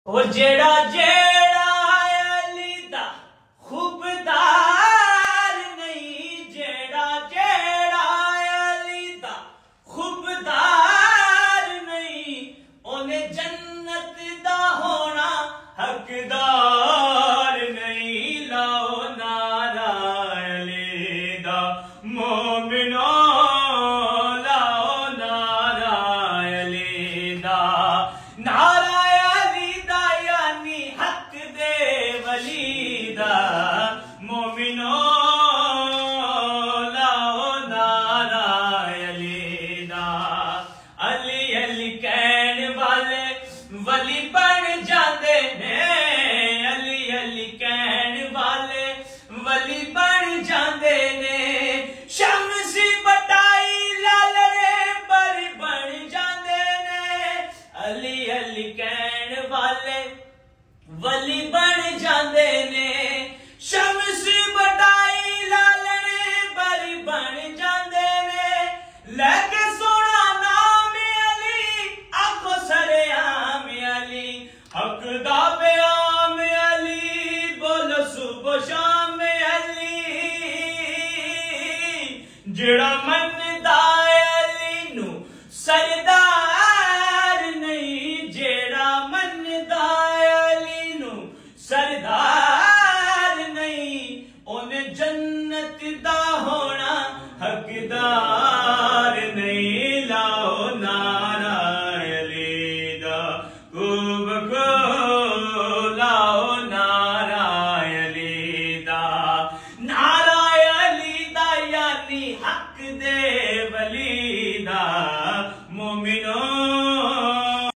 وہ جیڑا جیڑا علی دا خوبدار نہیں، جیڑا جیڑا علی دا خوبدار نہیں، انہیں جنت دا ہونا حقدار نہیں۔ لاؤ نعرہ علی دا مومنو، لاؤ نعرہ علی دا، نعرہ مومنو لاؤ نعرہ علی دا۔ علی علی کہن والے ولی بن جاندے نے، علی علی کہن والے ولی بن جاندے نے، شمسی بٹائی لالڑے پر بن جاندے نے، علی علی کہن والے ولی بن جاندے نے، شمس بٹائی لالنے بری بن جاندے نے، لے کے سونا نام علی آنکھو سرے عام علی، حق دا بیام علی بولو صبح شام علی، جڑا من